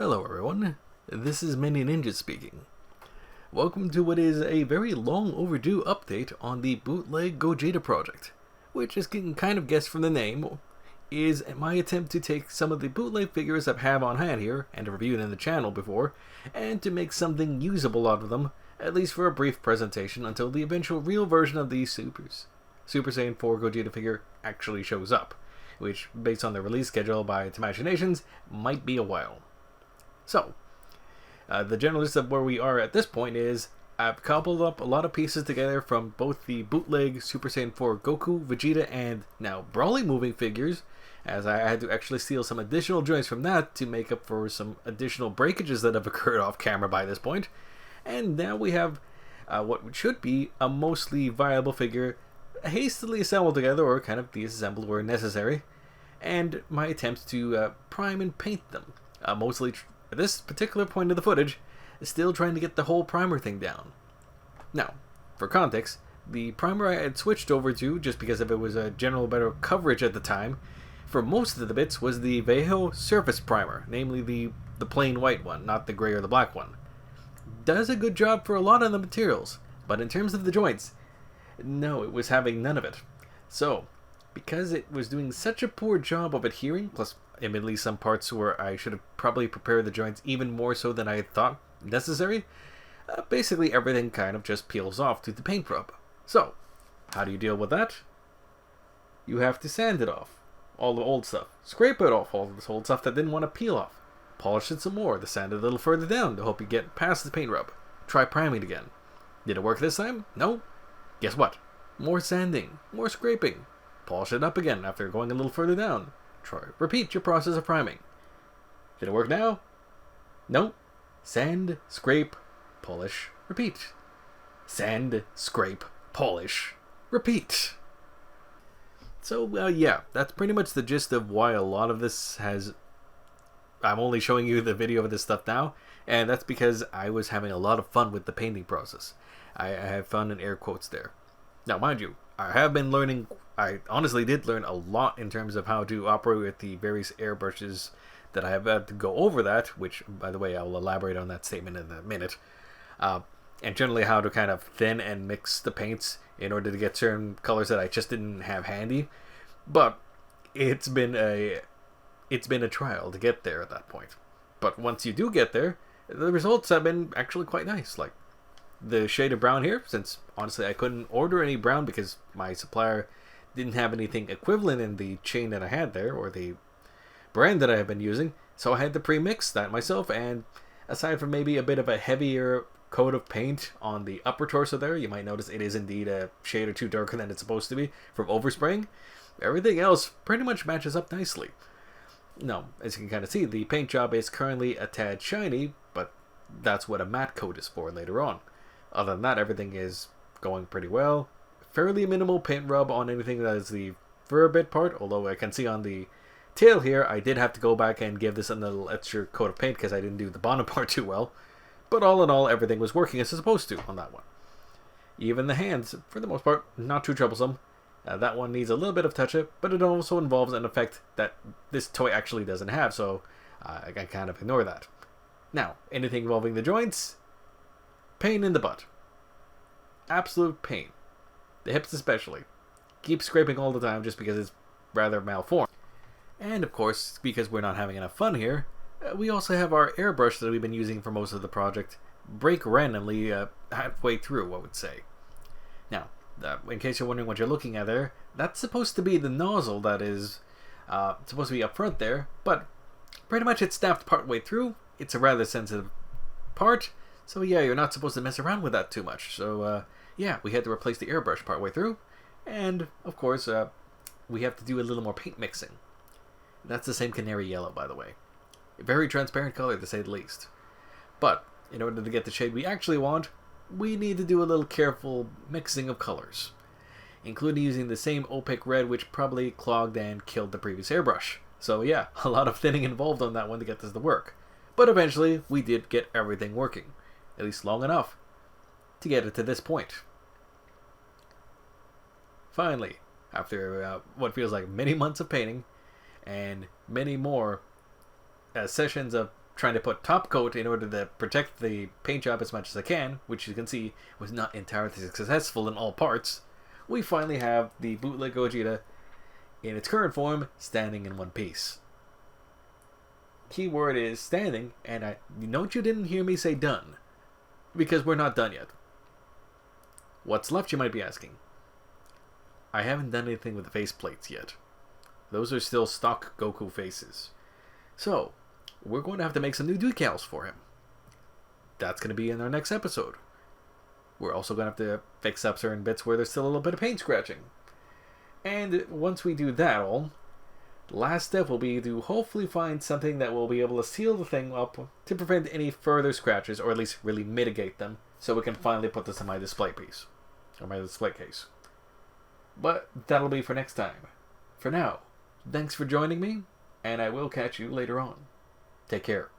Hello everyone, this is Mini Ninja speaking. Welcome to what is a very long overdue update on the Bootleg Gogeta project, which, as you can kind of guess from the name, is my attempt to take some of the bootleg figures I have on hand here, and reviewed in the channel before, and to make something usable out of them, at least for a brief presentation until the eventual real version of the Super Saiyan 4 Gogeta figure actually shows up, which, based on the release schedule by its imaginations, might be a while. So, the general gist of where we are at this point is I've cobbled up a lot of pieces together from both the bootleg Super Saiyan 4 Goku, Vegeta, and now Broly moving figures, as I had to actually steal some additional joints from that to make up for some additional breakages that have occurred off camera by this point. And now we have what should be a mostly viable figure hastily assembled together, or kind of disassembled where necessary, and my attempts to prime and paint them. Mostly at this particular point of the footage, still trying to get the whole primer thing down. Now, for context, the primer I had switched over to, just because of it was a general better coverage at the time, for most of the bits was the Veho Surface Primer, namely the plain white one, not the gray or the black one. Does a good job for a lot of the materials, but in terms of the joints, no, it was having none of it. So, because it was doing such a poor job of adhering, plus admittedly some parts where I should have probably prepared the joints even more so than I had thought necessary, basically everything kind of just peels off to the paint rub. So, how do you deal with that? You have to sand it off, all the old stuff. Scrape it off, all this old stuff that didn't want to peel off. Polish it some more to sand it a little further down to hope you get past the paint rub. Try priming again. Did it work this time? No? Guess what? More sanding, more scraping. Polish it up again after going a little further down. Repeat your process of priming. Did it work now? No. Sand, scrape, polish, repeat. Sand, scrape, polish, repeat. So, yeah, that's pretty much the gist of why a lot of this has... I'm only showing you the video of this stuff now, and that's because I was having a lot of fun with the painting process. I have fun in air quotes there. Now, mind you, I have been learning... I honestly did learn a lot in terms of how to operate with the various airbrushes that I have had to go over that, which, by the way, I will elaborate on that statement in a minute. And generally how to kind of thin and mix the paints in order to get certain colors that I just didn't have handy. But it's been a trial to get there at that point. But once you do get there, the results have been actually quite nice. Like the shade of brown here, since honestly I couldn't order any brown because my supplier didn't have anything equivalent in the chain that I had there, or the brand that I have been using, so I had to pre-mix that myself. And aside from maybe a bit of a heavier coat of paint on the upper torso there, you might notice it is indeed a shade or two darker than it's supposed to be from overspraying. Everything else pretty much matches up nicely. Now, as you can kind of see, the paint job is currently a tad shiny, but that's what a matte coat is for later on. Other than that, everything is going pretty well. Fairly minimal paint rub on anything that is the fur bit part, although I can see on the tail here, I did have to go back and give this a little extra coat of paint because I didn't do the bottom part too well. But all in all, everything was working as it's supposed to on that one. Even the hands, for the most part, not too troublesome. That one needs a little bit of touch-up, but it also involves an effect that this toy actually doesn't have, so I can kind of ignore that. Now, anything involving the joints, pain in the butt. Absolute pain. The hips especially. Keep scraping all the time just because it's rather malformed. And of course, because we're not having enough fun here, we also have our airbrush that we've been using for most of the project break randomly halfway through, I would say. Now, in case you're wondering what you're looking at there, that's supposed to be the nozzle that is supposed to be up front there, but pretty much it's snapped partway through. It's a rather sensitive part, so yeah, you're not supposed to mess around with that too much. So yeah, we had to replace the airbrush partway through, and of course we have to do a little more paint mixing. That's the same canary yellow, by the way. A very transparent color, to say the least. But in order to get the shade we actually want, we need to do a little careful mixing of colors, including using the same opaque red which probably clogged and killed the previous airbrush. So yeah, a lot of thinning involved on that one to get this to work. But eventually, we did get everything working, at least long enough to get it to this point. Finally, after what feels like many months of painting, and many more sessions of trying to put top coat in order to protect the paint job as much as I can, which you can see was not entirely successful in all parts, we finally have the Bootleg Gogeta in its current form, standing in one piece. Keyword is standing, and note you didn't hear me say done, because we're not done yet. What's left, you might be asking? I haven't done anything with the face plates yet. Those are still stock Goku faces. So, we're going to have to make some new decals for him. That's going to be in our next episode. We're also going to have to fix up certain bits where there's still a little bit of paint scratching. And once we do that all, the last step will be to hopefully find something that will be able to seal the thing up to prevent any further scratches, or at least really mitigate them, so we can finally put this in my display piece, or my display case. But that'll be for next time. For now, thanks for joining me, and I will catch you later on. Take care.